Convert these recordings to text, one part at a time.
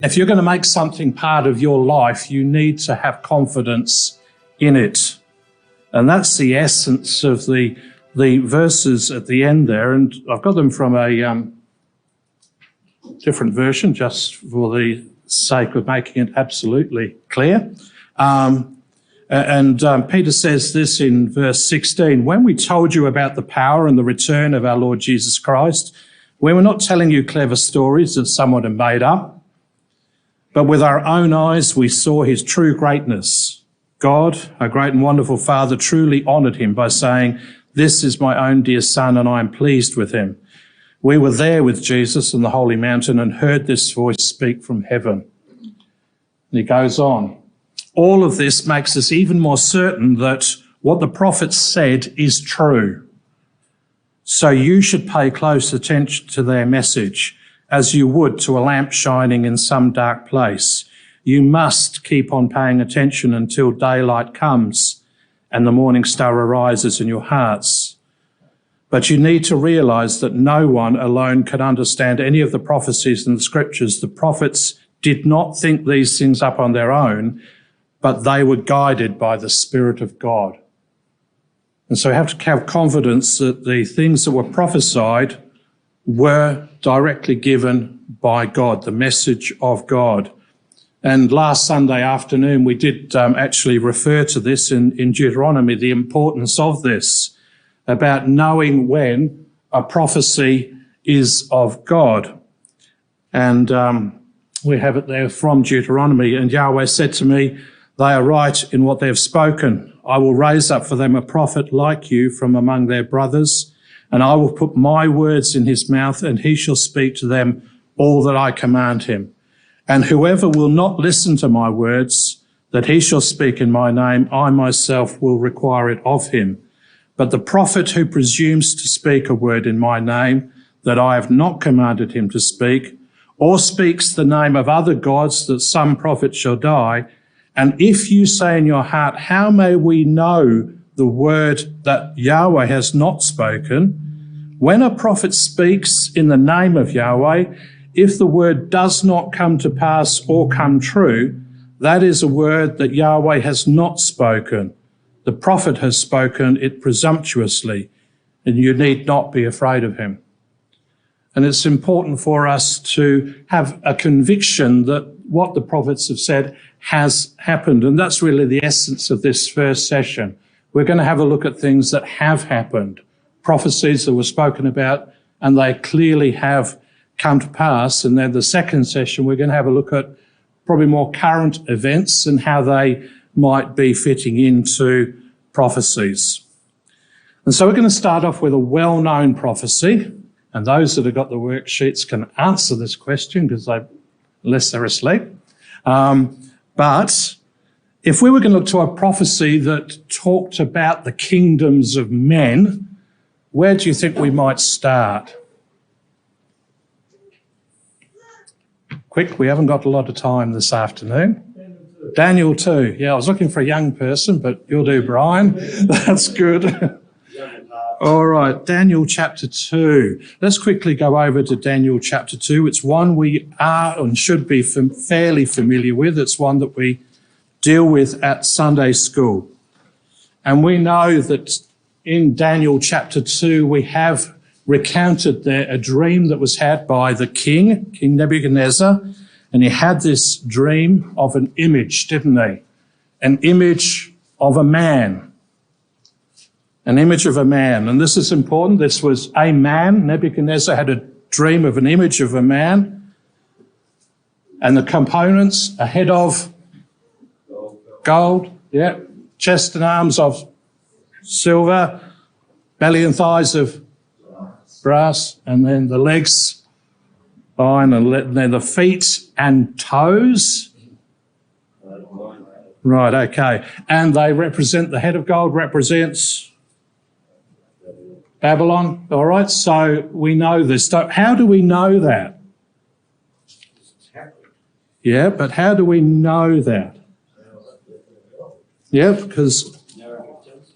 If you're going to make something part of your life, you need to have confidence in it. And that's the essence of the verses at the end there. And I've got them from a different version just for the sake of making it absolutely clear. Peter says this in verse 16, when we told you about the power and the return of our Lord Jesus Christ, we were not telling you clever stories that someone had made up, but with our own eyes we saw his true greatness. God, our great and wonderful Father, truly honoured him by saying, this is my own dear Son, and I am pleased with him. We were there with Jesus on the holy mountain and heard this voice speak from heaven. And he goes on. All of this makes us even more certain that what the prophets said is true. So you should pay close attention to their message, as you would to a lamp shining in some dark place. You must keep on paying attention until daylight comes and the morning star arises in your hearts. But you need to realize that no one alone can understand any of the prophecies in the scriptures. The prophets did not think these things up on their own, but they were guided by the Spirit of God. And so we have to have confidence that the things that were prophesied were directly given by God, the message of God. And last Sunday afternoon, we did actually refer to this in Deuteronomy, the importance of this, about knowing when a prophecy is of God. And we have it there from Deuteronomy. And Yahweh said to me, they are right in what they have spoken. I will raise up for them a prophet like you from among their brothers, and I will put my words in his mouth, and he shall speak to them all that I command him. And whoever will not listen to my words, that he shall speak in my name, I myself will require it of him. But the prophet who presumes to speak a word in my name that I have not commanded him to speak, or speaks the name of other gods, that some prophet shall die. And if you say in your heart, how may we know the word that Yahweh has not spoken? When a prophet speaks in the name of Yahweh, if the word does not come to pass or come true, that is a word that Yahweh has not spoken. The prophet has spoken it presumptuously, and you need not be afraid of him. And it's important for us to have a conviction that what the prophets have said has happened. And that's really the essence of this first session. We're going to have a look at things that have happened, prophecies that were spoken about, and they clearly have come to pass. And then the second session, we're going to have a look at probably more current events and how they might be fitting into prophecies. And so we're going to start off with a well-known prophecy. And those that have got the worksheets can answer this question unless they're asleep. But if we were going to look to a prophecy that talked about the kingdoms of men, where do you think we might start? Quick, we haven't got a lot of time this afternoon. Daniel 2. Yeah, I was looking for a young person, but you'll do, Brian. That's good. All right, Daniel chapter 2. Let's quickly go over to Daniel chapter 2. It's one we are and should be fairly familiar with. It's one that we deal with at Sunday school. And we know that in Daniel chapter 2, we have recounted there a dream that was had by the king, King Nebuchadnezzar, and he had this dream of an image, didn't he? An image of a man. An image of a man. And this is important. This was a man. Nebuchadnezzar had a dream of an image of a man. And the components, a head of gold, yeah, chest and arms of silver, belly and thighs of brass, and then the legs, iron, and then the feet and toes. Right, okay. And they represent, the head of gold represents Babylon, all right? So we know this. How do we know that? Yeah, but how do we know that? Yeah, because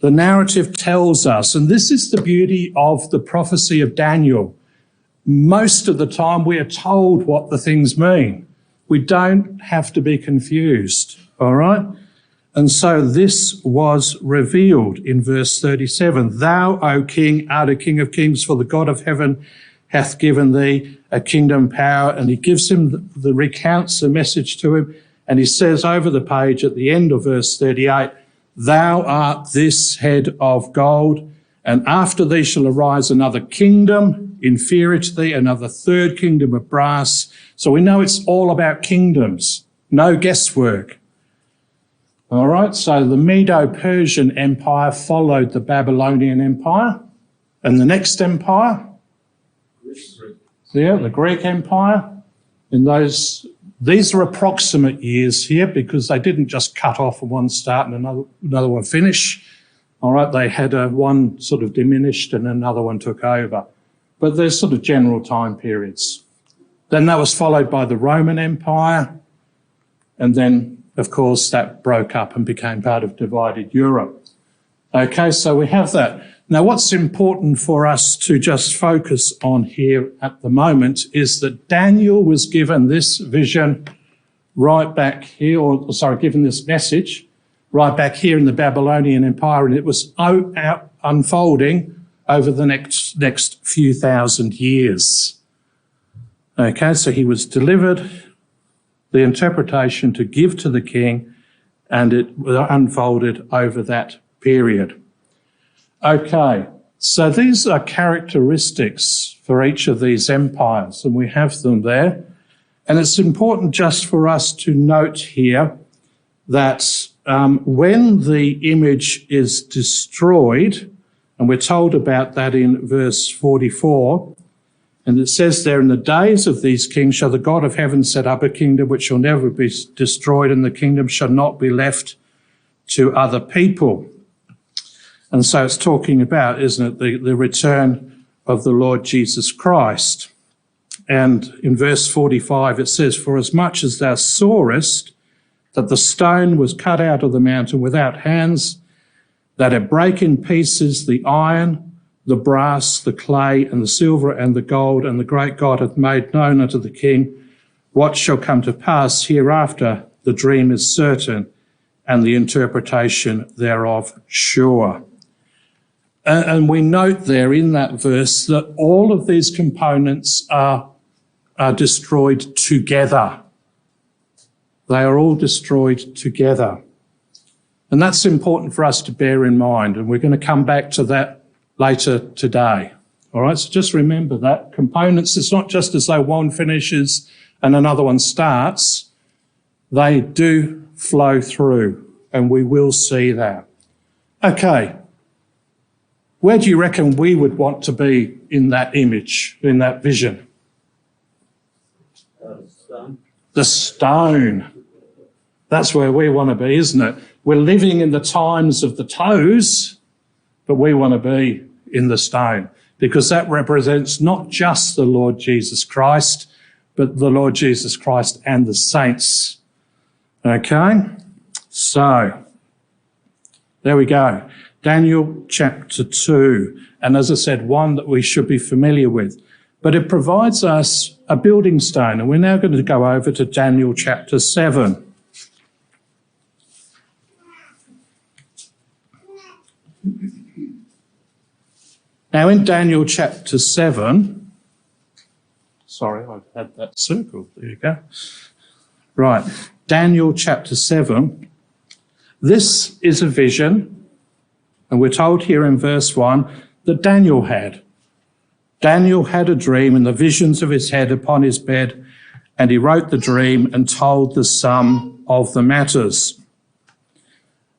the narrative tells us, and this is the beauty of the prophecy of Daniel. Most of the time we are told what the things mean. We don't have to be confused, all right? And so this was revealed in verse 37. Thou, O king, art a king of kings, for the God of heaven hath given thee a kingdom, power. And he gives him recounts the message to him. And he says over the page at the end of verse 38, thou art this head of gold, and after thee shall arise another kingdom inferior to thee, another third kingdom of brass. So we know it's all about kingdoms, no guesswork. All right, so the Medo-Persian Empire followed the Babylonian Empire. And the next empire? Yeah, the Greek Empire. In these are approximate years here because they didn't just cut off and one start and another one finish. All right, they had one sort of diminished and another one took over. But there's sort of general time periods. Then that was followed by the Roman Empire, and then of course, that broke up and became part of divided Europe. Okay, so we have that. Now, what's important for us to just focus on here at the moment is that Daniel was given this vision right back here, given this message right back here in the Babylonian Empire, and it was unfolding over the next few thousand years. Okay, so he was delivered the interpretation to give to the king, and it unfolded over that period. Okay, so these are characteristics for each of these empires, and we have them there. And it's important just for us to note here that when the image is destroyed, and we're told about that in verse 44, and it says there, in the days of these kings shall the God of heaven set up a kingdom which shall never be destroyed, and the kingdom shall not be left to other people. And so it's talking about, isn't it, the return of the Lord Jesus Christ. And in verse 45 it says, for as much as thou sawest that the stone was cut out of the mountain without hands, that it brake in pieces the iron, the brass, the clay, and the silver, and the gold, and the great God hath made known unto the king what shall come to pass hereafter. The dream is certain, and the interpretation thereof sure. And we note there in that verse that all of these components are destroyed together. They are all destroyed together. And that's important for us to bear in mind, and we're going to come back to that later today. All right, so just remember that. Components, it's not just as though one finishes and another one starts. They do flow through, and we will see that. Okay, where do you reckon we would want to be in that image, in that vision? The stone. That's where we want to be, isn't it? We're living in the times of the toes, but we want to be in the stone, because that represents not just the Lord Jesus Christ, but the Lord Jesus Christ and the saints. Okay? So, there we go. Daniel chapter 2. And as I said, one that we should be familiar with. But it provides us a building stone. And we're now going to go over to Daniel chapter 7. Now in Daniel chapter 7, sorry, I've had that circled. There you go. Right, Daniel chapter 7. This is a vision, and we're told here in verse 1 that Daniel had. Daniel had a dream and the visions of his head upon his bed, and he wrote the dream and told the sum of the matters.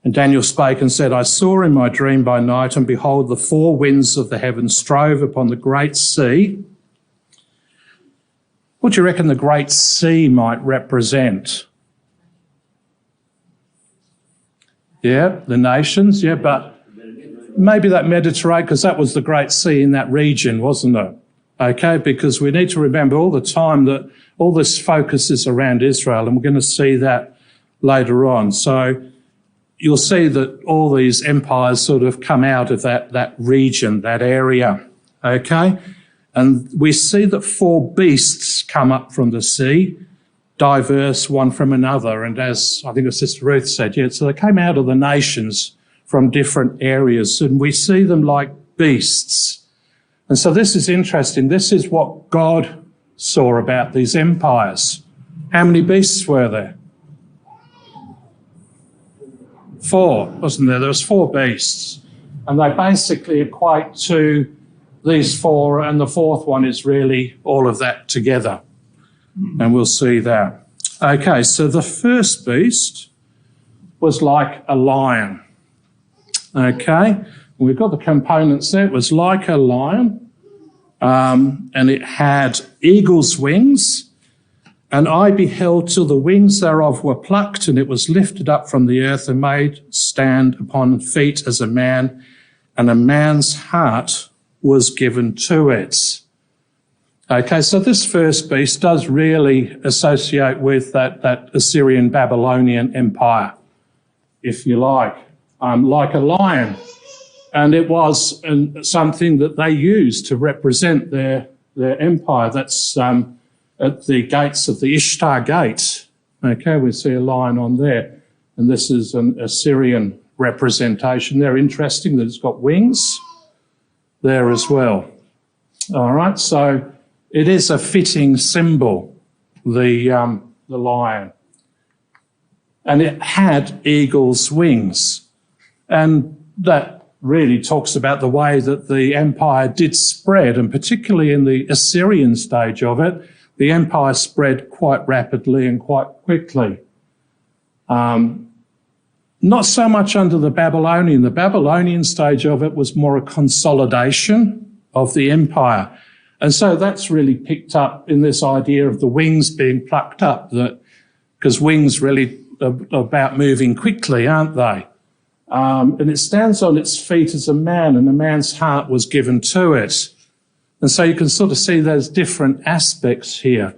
And Daniel spake and said, I saw in my dream by night, and behold, the four winds of the heaven strove upon the great sea. What do you reckon the great sea might represent? Yeah, the nations, yeah, but maybe that Mediterranean, because that was the great sea in that region, wasn't it? Okay, because we need to remember all the time that all this focus is around Israel, and we're going to see that later on. So you'll see that all these empires sort of come out of that region, that area, okay? And we see that four beasts come up from the sea, diverse one from another. And as I think Sister Ruth said, yeah, so they came out of the nations from different areas, and we see them like beasts. And so this is interesting. This is what God saw about these empires. How many beasts were there? 4, wasn't there? There was 4 beasts. And they basically equate to these 4, and the 4th one is really all of that together. And we'll see that. Okay, so the first beast was like a lion. Okay, we've got the components there. It was like a lion, and it had eagle's wings. And I beheld till the wings thereof were plucked, and it was lifted up from the earth and made stand upon feet as a man, and a man's heart was given to it. Okay, so this first beast does really associate with that Assyrian Babylonian empire, if you like a lion. And it was something that they used to represent their empire. That's at the gates of the Ishtar Gate. Okay, we see a lion on there. And this is an Assyrian representation. They're interesting that it's got wings there as well. All right, so it is a fitting symbol, the lion. And it had eagle's wings. And that really talks about the way that the empire did spread, and particularly in the Assyrian stage of it, the empire spread quite rapidly and quite quickly. Not so much under the Babylonian. The Babylonian stage of it was more a consolidation of the empire. And so that's really picked up in this idea of the wings being plucked up, because wings really are about moving quickly, aren't they? And it stands on its feet as a man, and a man's heart was given to it. And so you can sort of see those different aspects here.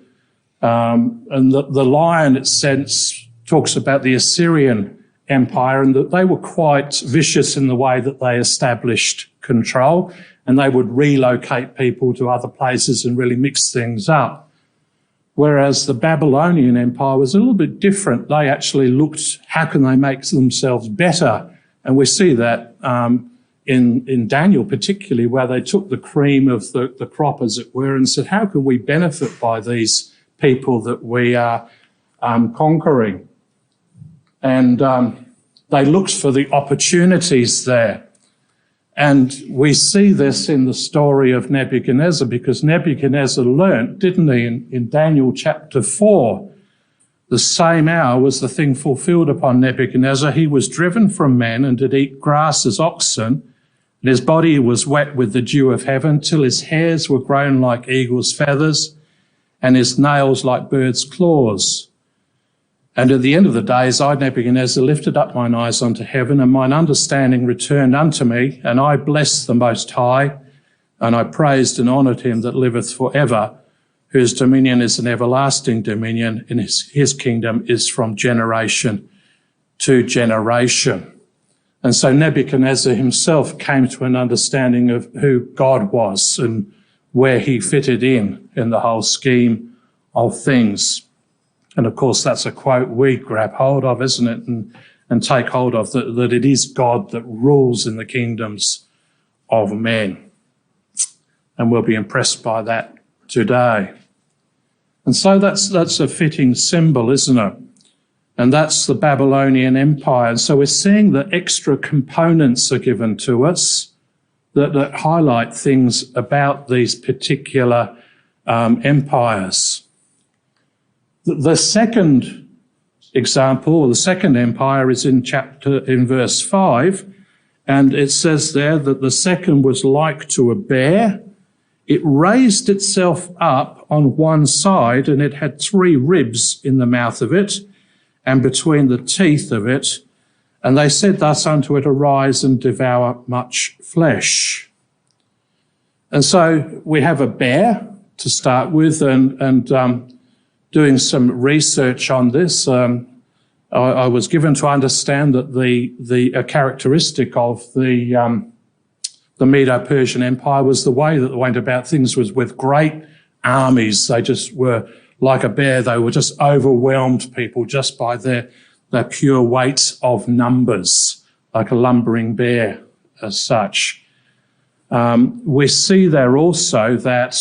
And the lion, its sense, talks about the Assyrian empire, and that they were quite vicious in the way that they established control, and they would relocate people to other places and really mix things up. Whereas the Babylonian empire was a little bit different. They actually looked, how can they make themselves better? And we see that in Daniel particularly, where they took the cream of the crop, as it were, and said, how can we benefit by these people that we are conquering? And they looked for the opportunities there. And we see this in the story of Nebuchadnezzar, because Nebuchadnezzar learnt, didn't he, in Daniel chapter 4, the same hour was the thing fulfilled upon Nebuchadnezzar. He was driven from men and did eat grass as oxen, and his body was wet with the dew of heaven, till his hairs were grown like eagle's feathers, and his nails like birds' claws. And at the end of the days, I, Nebuchadnezzar, lifted up mine eyes unto heaven, and mine understanding returned unto me, and I blessed the Most High, and I praised and honoured him that liveth for ever, whose dominion is an everlasting dominion, and his kingdom is from generation to generation. And so Nebuchadnezzar himself came to an understanding of who God was and where he fitted in the whole scheme of things. And of course, that's a quote we grab hold of, isn't it? And take hold of, that it is God that rules in the kingdoms of men. And we'll be impressed by that today. And so that's a fitting symbol, isn't it? And that's the Babylonian Empire. And so we're seeing that extra components are given to us that highlight things about these particular empires. The second example, or the second empire, is in verse 5, and it says there that the second was like to a bear. It raised itself up on one side, and it had 3 ribs in the mouth of it, and between the teeth of it. And they said thus unto it, arise and devour much flesh. And so we have a bear to start with, and doing some research on this, I was given to understand that a characteristic of the Medo-Persian Empire was the way that they went about things was with great armies. They just were like a bear. They were just overwhelmed people just by their pure weight of numbers, like a lumbering bear as such. We see there also that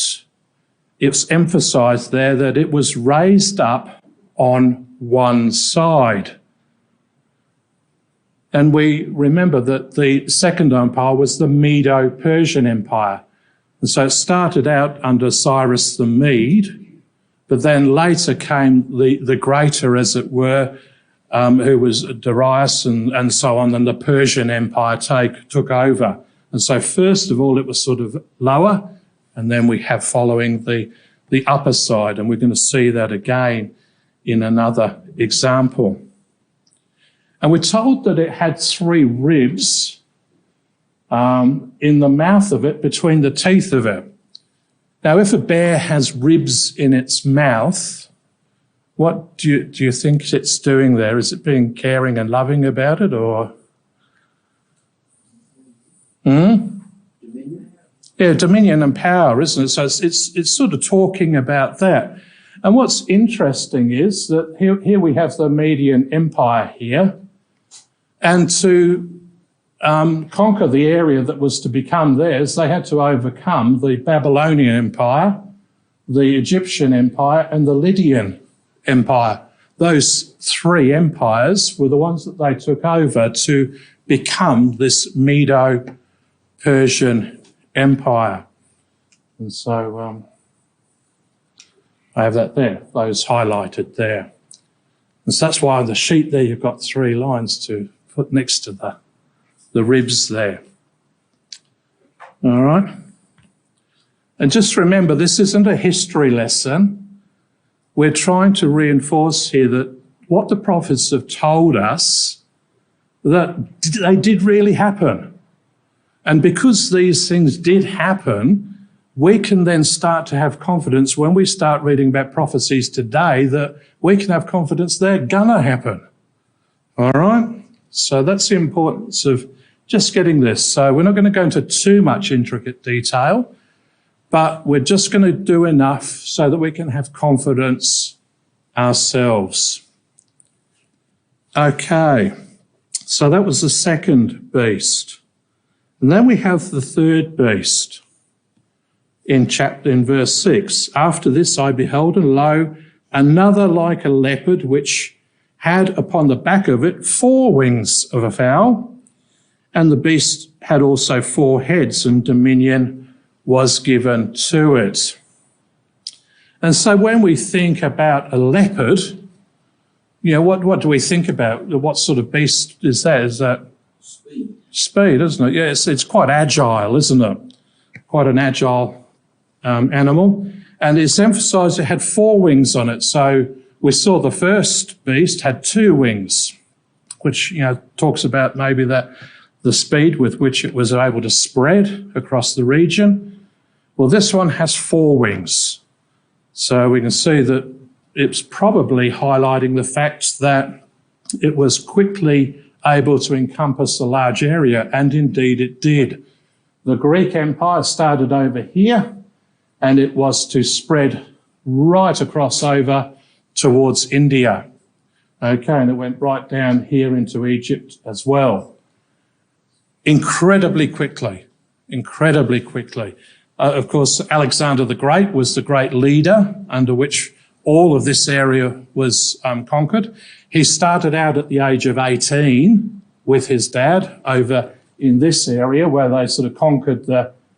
it's emphasised there that it was raised up on one side. And we remember that the second empire was the Medo-Persian Empire. And so it started out under Cyrus the Mede, but then later came the greater, as it were, who was Darius and so on, and the Persian Empire took over. And so first of all, it was sort of lower, and then we have following the upper side, and we're going to see that again in another example. And we're told that it had 3 ribs in the mouth of it, between the teeth of it. Now, if a bear has ribs in its mouth, what do you think it's doing there? Is it being caring and loving about it, or? Dominion? Yeah, dominion and power, isn't it? So it's sort of talking about that. And what's interesting is that here we have the Median Empire here, and to conquer the area that was to become theirs, they had to overcome the Babylonian Empire, the Egyptian Empire, and the Lydian Empire. Those 3 empires were the ones that they took over to become this Medo-Persian Empire. And so I have that there, those highlighted there. And so that's why on the sheet there you've got 3 lines to put next to the ribs there. All right? And just remember, this isn't a history lesson. We're trying to reinforce here that what the prophets have told us, that they did really happen. And because these things did happen, we can then start to have confidence when we start reading about prophecies today, that we can have confidence they're gonna happen. All right? So that's the importance of just getting this. So we're not going to go into too much intricate detail, but we're just going to do enough so that we can have confidence ourselves. Okay, so that was the second beast. And then we have the third beast in verse 6. After this I beheld, and lo, another like a leopard, which had upon the back of it 4 wings of a fowl, and the beast had also 4 heads, and dominion was given to it. And so when we think about a leopard, what do we think about? What sort of beast is that? Is that speed, isn't it? Yeah, it's quite agile, isn't it? Quite an agile animal. And it's emphasised it had 4 wings on it. So we saw the first beast had 2 wings, which talks about maybe that the speed with which it was able to spread across the region. Well, this one has 4 wings. So we can see that it's probably highlighting the fact that it was quickly able to encompass a large area, and indeed it did. The Greek Empire started over here, and it was to spread right across over towards India. Okay, and it went right down here into Egypt as well. Incredibly quickly. Of course, Alexander the Great was the great leader under which all of this area was conquered. He started out at the age of 18 with his dad over in this area where they sort of conquered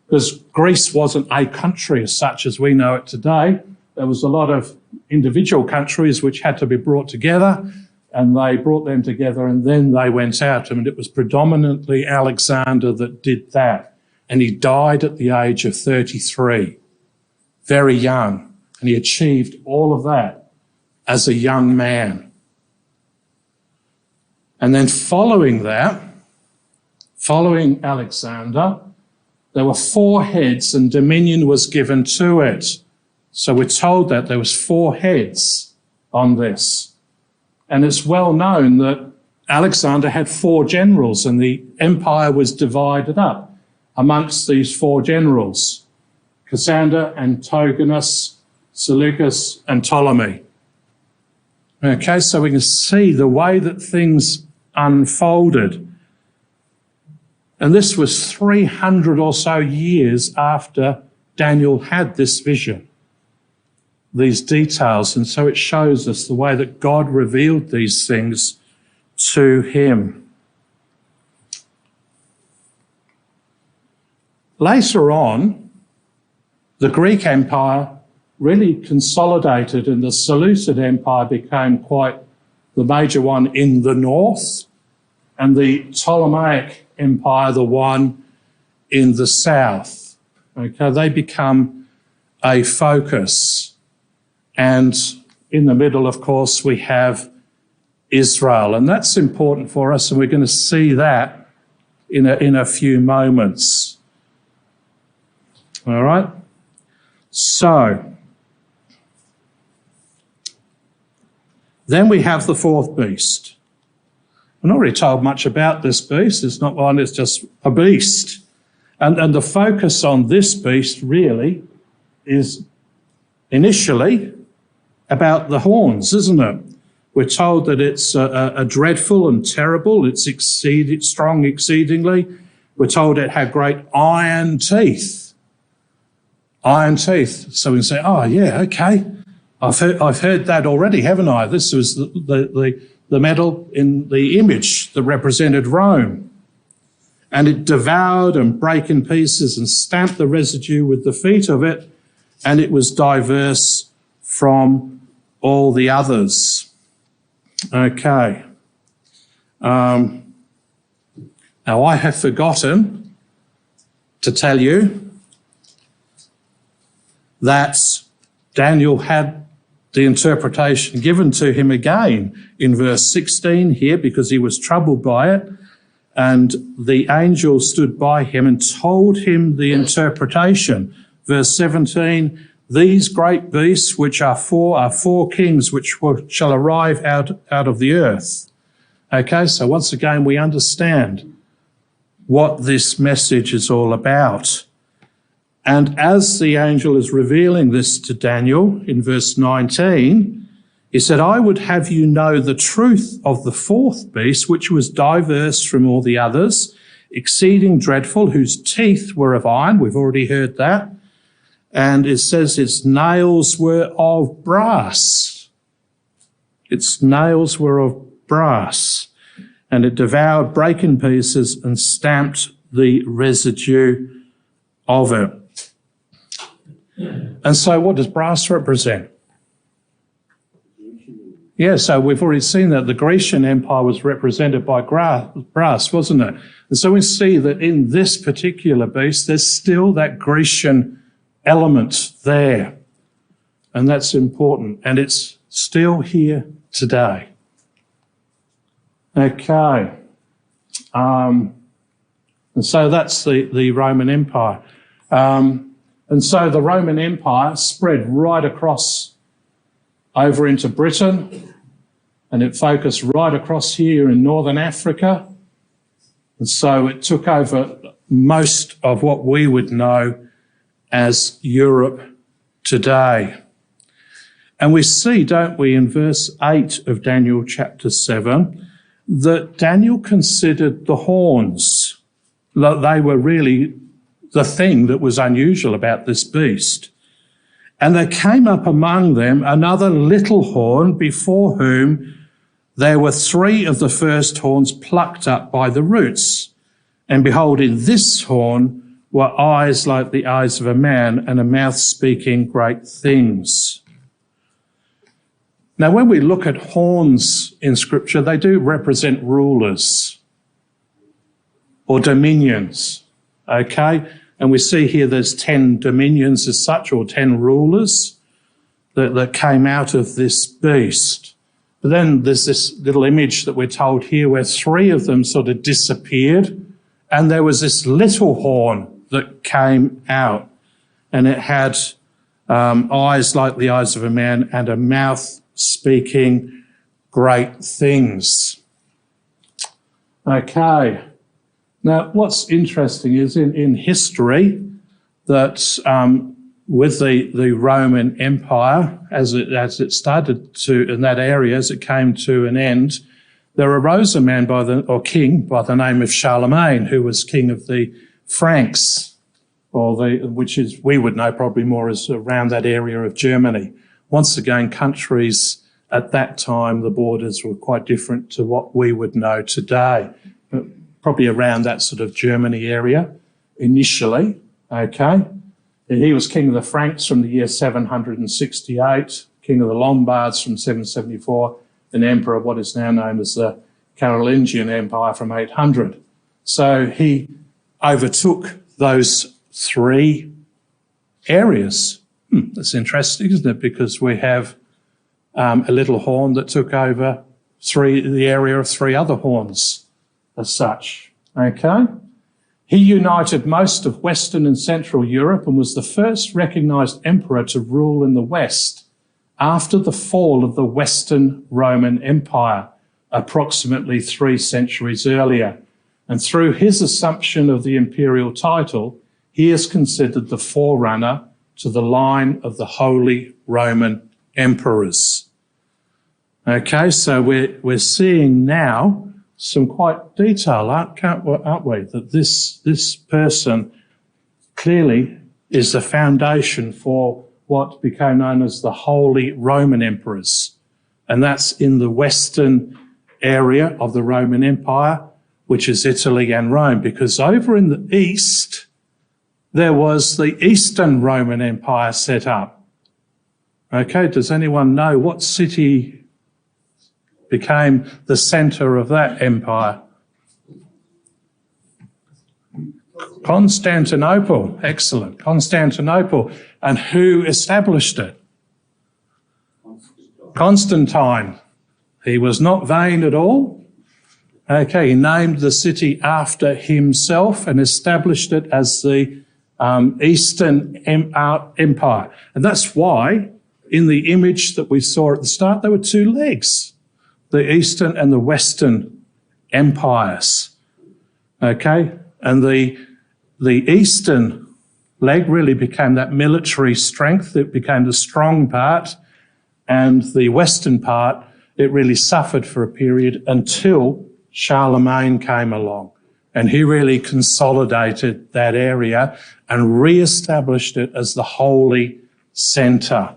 because Greece wasn't a country as such as we know it today. There was a lot of individual countries which had to be brought together, and they brought them together and then they went out. And it was predominantly Alexander that did that. And he died at the age of 33, very young. And he achieved all of that as a young man. And then following Alexander, there were 4 heads and dominion was given to it. So we're told that there was 4 heads on this. And it's well known that Alexander had 4 generals and the empire was divided up amongst these 4 generals: Cassander, Antiochus, Seleucus and Ptolemy. Okay, so we can see the way that things unfolded. And this was 300 or so years after Daniel had this vision, these details. And so it shows us the way that God revealed these things to him. Later on, the Greek Empire really consolidated and the Seleucid Empire became quite the major one in the north, and the Ptolemaic Empire the one in the south. Okay, they become a focus. And in the middle, of course, we have Israel, and that's important for us, and we're going to see that in a few moments. All right? So, then we have the fourth beast. We're not really told much about this beast. It's not one, it's just a beast. And the focus on this beast really is initially about the horns, isn't it? We're told that it's a dreadful and terrible. It's strong exceedingly. We're told it had great iron teeth. Iron teeth. So we can say, oh, yeah, okay. I've heard that already, haven't I? This was the metal in the image that represented Rome. And it devoured and brake in pieces and stamped the residue with the feet of it, and it was diverse from all the others. Okay. Now, I have forgotten to tell you that Daniel had the interpretation given to him again in verse 16 here, because he was troubled by it. And the angel stood by him and told him the interpretation. Verse 17, these great beasts which are four kings which shall arrive out of the earth. Okay, so once again we understand what this message is all about. And as the angel is revealing this to Daniel in verse 19, he said, I would have you know the truth of the fourth beast, which was diverse from all the others, exceeding dreadful, whose teeth were of iron. We've already heard that. And it says its nails were of brass. Its nails were of brass. And it devoured, brake in pieces, and stamped the residue of it. And so what does brass represent? Yeah, so we've already seen that the Grecian Empire was represented by brass, wasn't it? And so we see that in this particular beast, there's still that Grecian element there. And that's important. And it's still here today. Okay. And so that's the Roman Empire. And so the Roman Empire spread right across over into Britain, and it focused right across here in northern Africa. And so it took over most of what we would know as Europe today. And we see, don't we, in verse 8 of Daniel chapter 7, that Daniel considered the horns, that they were really the thing that was unusual about this beast. And there came up among them another little horn, before whom there were 3 of the first horns plucked up by the roots. And behold, in this horn were eyes like the eyes of a man, and a mouth speaking great things. Now, when we look at horns in Scripture, they do represent rulers or dominions, okay? And we see here there's 10 dominions as such, or 10 rulers that came out of this beast. But then there's this little image that we're told here where 3 of them sort of disappeared, and there was this little horn that came out, and it had eyes like the eyes of a man and a mouth speaking great things. Okay. Now, what's interesting is in history that with the Roman Empire, as it started to, in that area, as it came to an end, there arose a man king by the name of Charlemagne, who was king of the Franks, which is, we would know probably more as around that area of Germany. Once again, countries at that time, the borders were quite different to what we would know today. Probably around that sort of Germany area initially, okay? And he was king of the Franks from the year 768, king of the Lombards from 774, and emperor of what is now known as the Carolingian Empire from 800. So he overtook those three areas. That's interesting, isn't it? Because we have a little horn that took over the area of three other horns as such, okay? He united most of Western and Central Europe and was the first recognised emperor to rule in the West after the fall of the Western Roman Empire, approximately 3 centuries earlier. And through his assumption of the imperial title, he is considered the forerunner to the line of the Holy Roman Emperors. Okay, so we're seeing now some quite detail, aren't we? That this person clearly is the foundation for what became known as the Holy Roman Emperors. And that's in the western area of the Roman Empire, which is Italy and Rome, because over in the east, there was the Eastern Roman Empire set up. Okay, does anyone know what city became the centre of that empire? Constantinople. Excellent. Constantinople. And who established it? Constantine. He was not vain at all. Okay, he named the city after himself and established it as the Eastern Empire. And that's why in the image that we saw at the start, there were two legs, the Eastern and the Western empires. Okay, and the Eastern leg really became that military strength. It became the strong part, and the Western part, it really suffered for a period until Charlemagne came along, and he really consolidated that area and re-established it as the holy centre,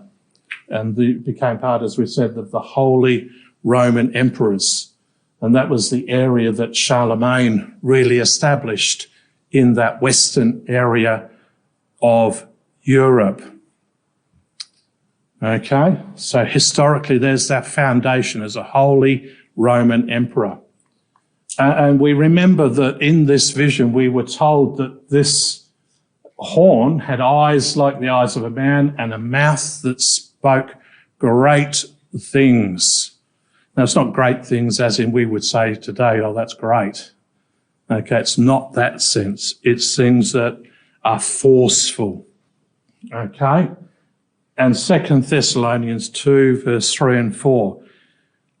and it became part, as we said, of the Holy Roman Emperors. And that was the area that Charlemagne really established in that western area of Europe. Okay, so historically there's that foundation as a Holy Roman Emperor. And we remember that in this vision we were told that this horn had eyes like the eyes of a man and a mouth that spoke great things. Now, it's not great things as in we would say today, oh, that's great. Okay, it's not that sense. It's things that are forceful. Okay? And 2 Thessalonians 2, verse 3 and 4.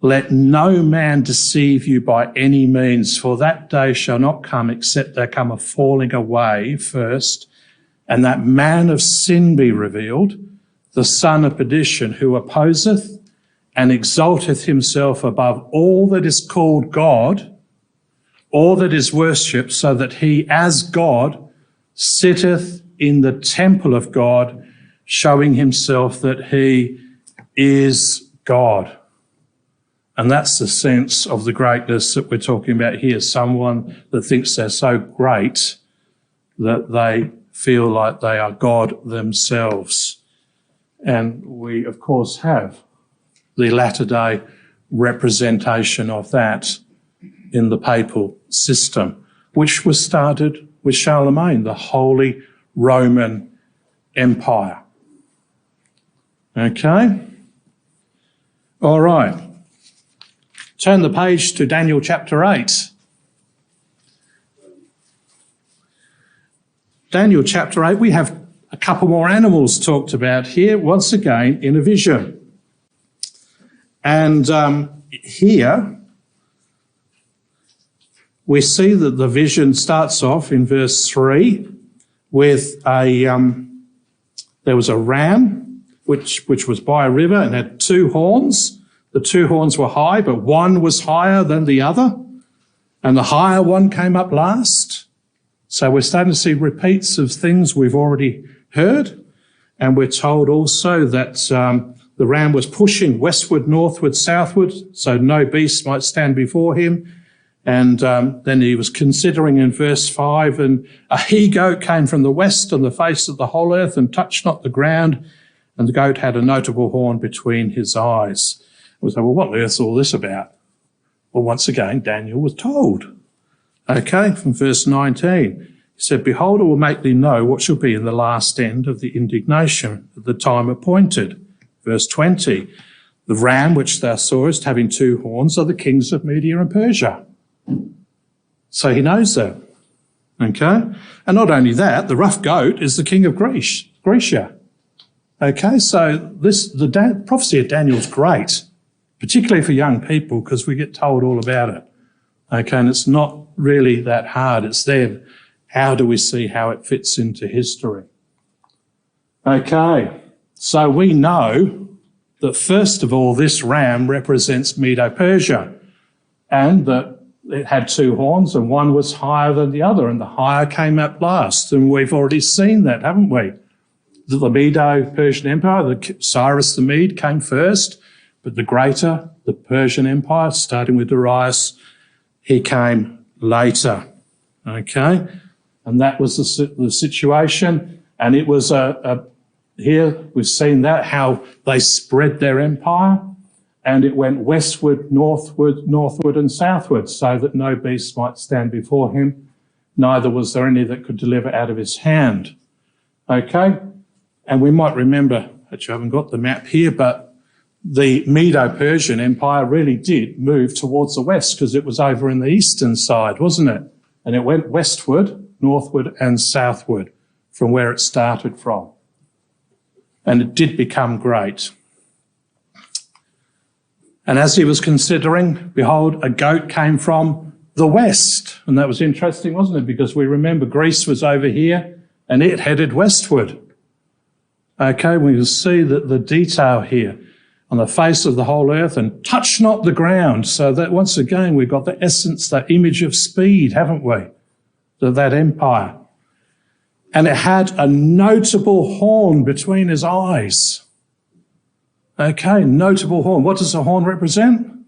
Let no man deceive you by any means, for that day shall not come except there come a falling away first, and that man of sin be revealed, the son of perdition, who opposeth and exalteth himself above all that is called God, all that is worshipped, so that he as God sitteth in the temple of God, showing himself that he is God. And that's the sense of the greatness that we're talking about here. Someone that thinks they're so great that they feel like they are God themselves. And we, of course, have the latter-day representation of that in the papal system, which was started with Charlemagne, the Holy Roman Empire. Okay? All right. Turn the page to Daniel chapter 8. Daniel chapter 8, we have a couple more animals talked about here, once again in a vision. And here we see that the vision starts off in verse 3 with a There was a ram, which was by a river and had two horns. The two horns were high, but one was higher than the other, and the higher one came up last. So we're starting to see repeats of things we've already heard. And we're told also that the ram was pushing westward, northward, southward, so no beast might stand before him. And then he was considering in verse 5, and a he-goat came from the west on the face of the whole earth and touched not the ground, and the goat had a notable horn between his eyes. We say, well, what on earth is all this about? Well, once again, Daniel was told. Okay, from verse 19. He said, behold, I will make thee know what shall be in the last end of the indignation at the time appointed. Verse 20. The ram which thou sawest having two horns are the kings of Media and Persia. So he knows that. Okay? And not only that, the rough goat is the king of Grecia. Okay, so the prophecy of Daniel is great, particularly for young people, because we get told all about it. Okay, and it's not really that hard. It's there. How do we see how it fits into history? Okay, so we know that first of all, this ram represents Medo-Persia, and that it had two horns and one was higher than the other, and the higher came up last. And we've already seen that, haven't we? The Medo-Persian Empire, Cyrus the Mede came first, but the Persian Empire, starting with Darius, he came later. Okay? And that was the situation. And it was here we've seen that, how they spread their empire, and it went westward, northward and southward, so that no beast might stand before him, neither was there any that could deliver out of his hand. Okay? And we might remember, actually I haven't got the map here, but the Medo-Persian Empire really did move towards the west, because it was over in the eastern side, wasn't it? And it went westward, northward and southward from where it started from. And it did become great. And as he was considering, behold, a goat came from the west. And that was interesting, wasn't it? Because we remember Greece was over here and it headed westward. Okay, we can see that the detail here on the face of the whole earth, and touch not the ground. So that once again, we've got the essence, that image of speed, haven't we? That empire. And it had a notable horn between his eyes. Okay, notable horn. What does the horn represent?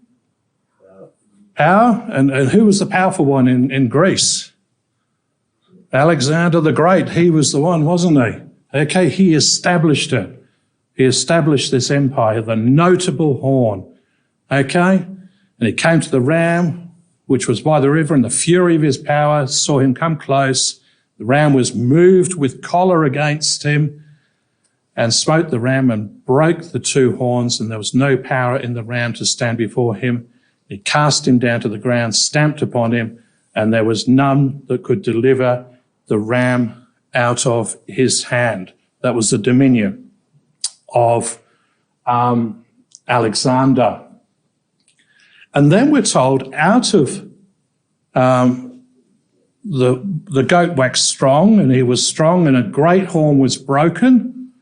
Power. And who was the powerful one in Greece? Alexander the Great. He was the one, wasn't he? Okay, he established it. He established this empire, the notable horn. Okay? And he came to the ram, which was by the river, and the fury of his power saw him come close. The ram was moved with choler against him, and smote the ram and broke the two horns, and there was no power in the ram to stand before him. He cast him down to the ground, stamped upon him, and there was none that could deliver the ram out of his hand. That was the dominion of Alexander. And then we're told out of the goat waxed strong, and he was strong, and a great horn was broken,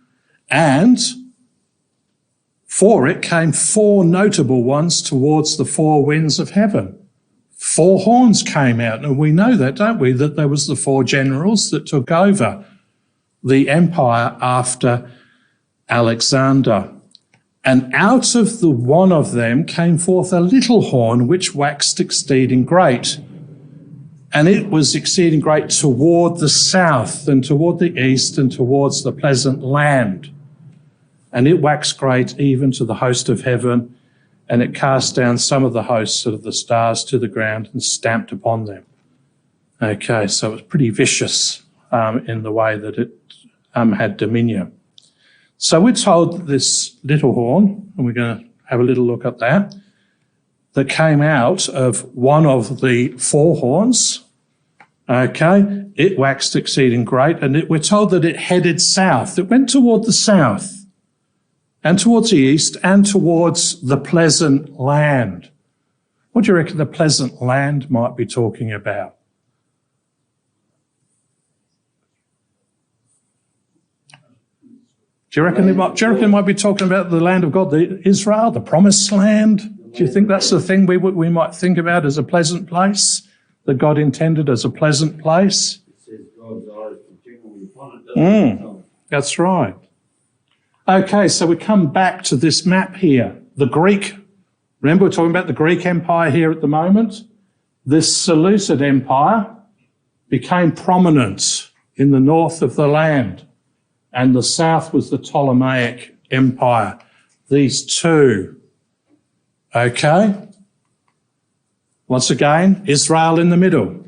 and for it came four notable ones towards the four winds of heaven. Four horns came out, and we know that, don't we, that there was the four generals that took over the empire after Alexander. And out of the one of them came forth a little horn which waxed exceeding great. And it was exceeding great toward the south and toward the east and towards the pleasant land. And it waxed great even to the host of heaven, and it cast down some of the hosts of the stars to the ground and stamped upon them. Okay, so it was pretty vicious in the way that it had dominion. So we're told that this little horn, and we're going to have a little look at that came out of one of the four horns. Okay, it waxed exceeding great, and we're told that it headed south. It went toward the south and towards the east and towards the pleasant land. What do you reckon the pleasant land might be talking about? Do you reckon it might be talking about the land of God, Israel, the promised land? Do you think that's the thing we might think about as a pleasant place, that God intended as a pleasant place? It says God's eyes continually upon it, doesn't it? That's right. Okay, so we come back to this map here. The Greek, remember we're talking about the Greek Empire here at the moment? This Seleucid Empire became prominent in the north of the land, and the south was the Ptolemaic Empire. These two. Okay? Once again, Israel in the middle.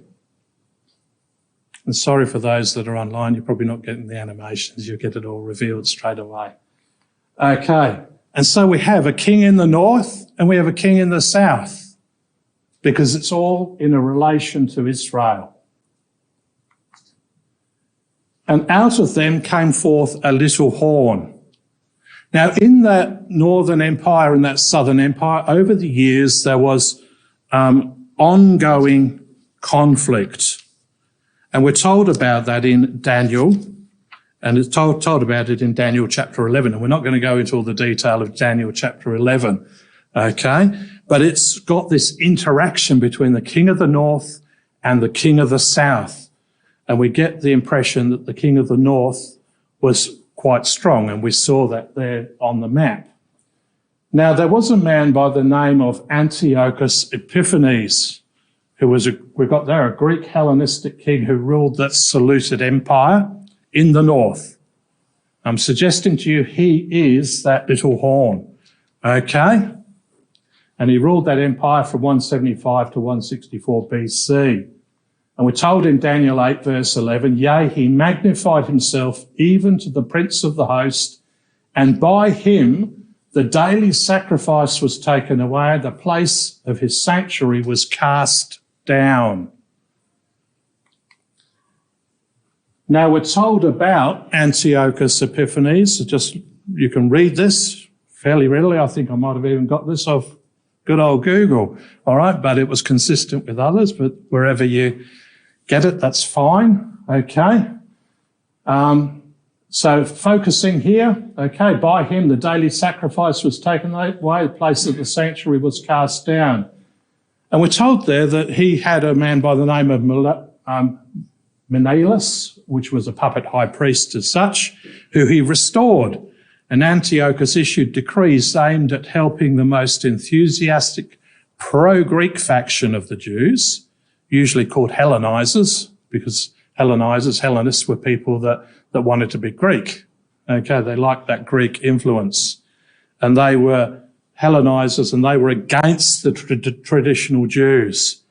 And sorry for those that are online, you're probably not getting the animations, you'll get it all revealed straight away. Okay, and so we have a king in the north and we have a king in the south, because it's all in a relation to Israel. And out of them came forth a little horn. Now, in that northern empire and that southern empire, over the years, there was ongoing conflict. And we're told about that in Daniel, and it's told about it in Daniel chapter 11. And we're not going to go into all the detail of Daniel chapter 11, okay? But it's got this interaction between the king of the north and the king of the south. And we get the impression that the king of the north was quite strong, and we saw that there on the map. Now, there was a man by the name of Antiochus Epiphanes, who was, we've got there, a Greek Hellenistic king who ruled that Seleucid Empire in the north. I'm suggesting to you he is that little horn, okay? And he ruled that empire from 175 to 164 BC. And we're told in Daniel 8, verse 11, yea, he magnified himself even to the prince of the host, and by him the daily sacrifice was taken away, the place of his sanctuary was cast down. Now we're told about Antiochus Epiphanes. You can read this fairly readily. I think I might have even got this off good old Google. All right, but it was consistent with others, but wherever you get it, that's fine. Okay. So focusing here, okay, by him the daily sacrifice was taken away, the place of the sanctuary was cast down. And we're told there that he had a man by the name of Menelaus, which was a puppet high priest as such, who he restored. And Antiochus issued decrees aimed at helping the most enthusiastic pro-Greek faction of the Jews, usually called Hellenizers, because Hellenists were people that wanted to be Greek. Okay, they liked that Greek influence. And they were Hellenizers, and they were against the traditional Jews.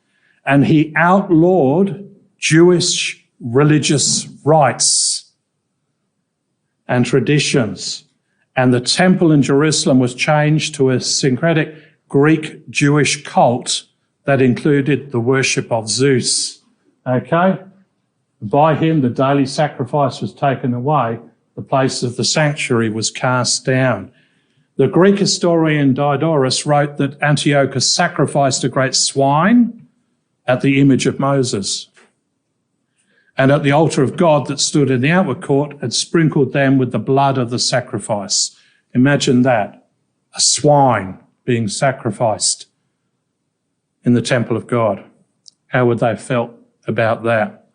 And he outlawed Jewish religious rites and traditions. And the temple in Jerusalem was changed to a syncretic Greek Jewish cult that included the worship of Zeus. Okay? By him, the daily sacrifice was taken away. The place of the sanctuary was cast down. The Greek historian Diodorus wrote that Antiochus sacrificed a great swine at the image of Moses, and at the altar of God that stood in the outward court had sprinkled them with the blood of the sacrifice. Imagine that, a swine being sacrificed in the temple of God. How would they have felt about that?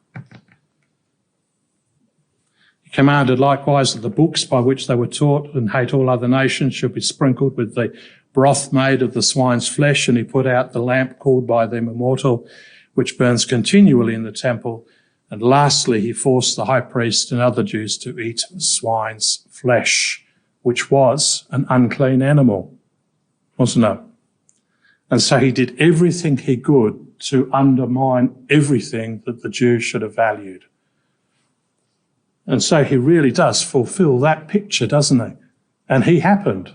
He commanded likewise that the books by which they were taught and hate all other nations should be sprinkled with the broth made of the swine's flesh, and he put out the lamp called by them immortal, which burns continually in the temple. And lastly, he forced the high priest and other Jews to eat swine's flesh, which was an unclean animal, wasn't it? And so he did everything he could to undermine everything that the Jews should have valued. And so he really does fulfill that picture, doesn't he? And he happened.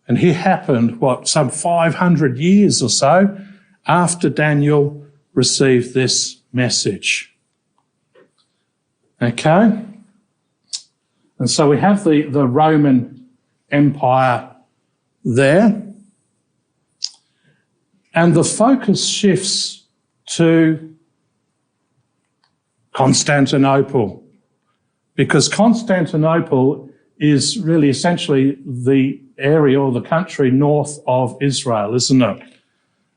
And he happened, some 500 years or so after Daniel received this message. Okay? And so we have the Roman Empire there. And the focus shifts to Constantinople, because Constantinople is really essentially the area or the country north of Israel, isn't it?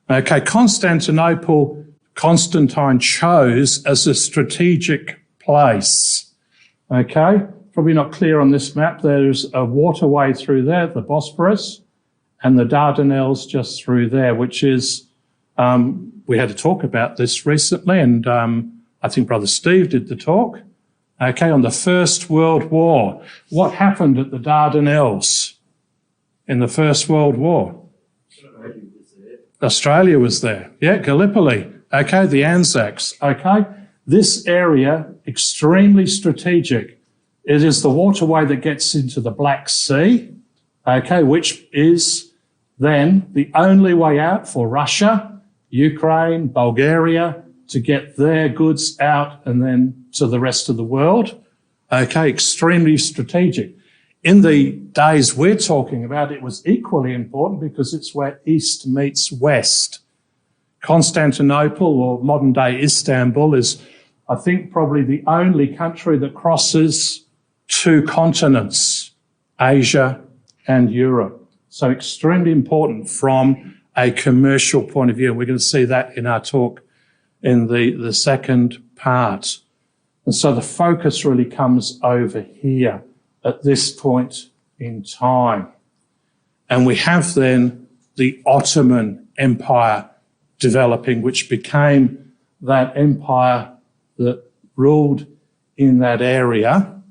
Okay, Constantinople, Constantine chose as a strategic place. Okay, probably not clear on this map. There's a waterway through there, the Bosporus, and the Dardanelles just through there, which is, we had a talk about this recently, and I think Brother Steve did the talk. Okay, on the First World War. What happened at the Dardanelles in the First World War? Australia was there. Yeah, Gallipoli. Okay, the Anzacs. Okay, this area, extremely strategic. It is the waterway that gets into the Black Sea, okay, which is then the only way out for Russia, Ukraine, Bulgaria, to get their goods out and then to the rest of the world. Okay, extremely strategic. In the days we're talking about, it was equally important because it's where East meets West. Constantinople, or modern-day Istanbul, is, I think, probably the only country that crosses two continents, Asia and Europe. So extremely important from a commercial point of view. And we're going to see that in our talk in the second part. And so the focus really comes over here at this point in time. And we have then the Ottoman Empire developing, which became that empire that ruled in that area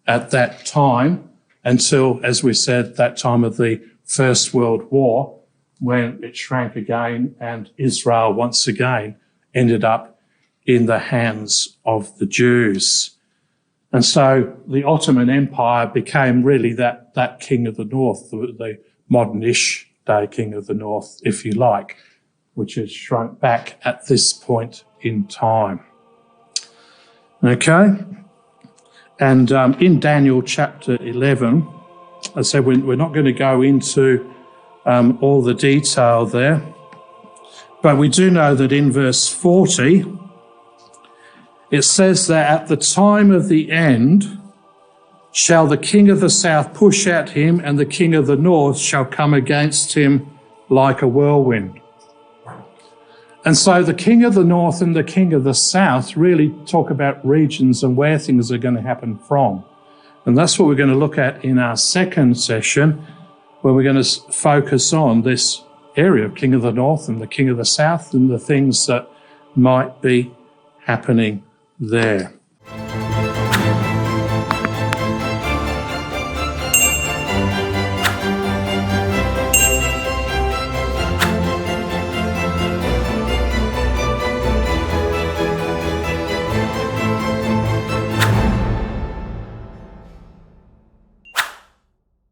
at that time until, as we said, that time of the First World War, when it shrank again and Israel once again ended up in the hands of the Jews. And so the Ottoman Empire became really that king of the north, the modern-ish day king of the north, if you like, which has shrunk back at this point in time. Okay? And in Daniel chapter 11, I said we're not going to go into all the detail there, but we do know that in verse 40, it says that at the time of the end shall the king of the south push at him, and the king of the north shall come against him like a whirlwind. And so the king of the north and the king of the south really talk about regions and where things are going to happen from. And that's what we're going to look at in our second session, where we're going to focus on this area of king of the north and the king of the south and the things that might be happening there.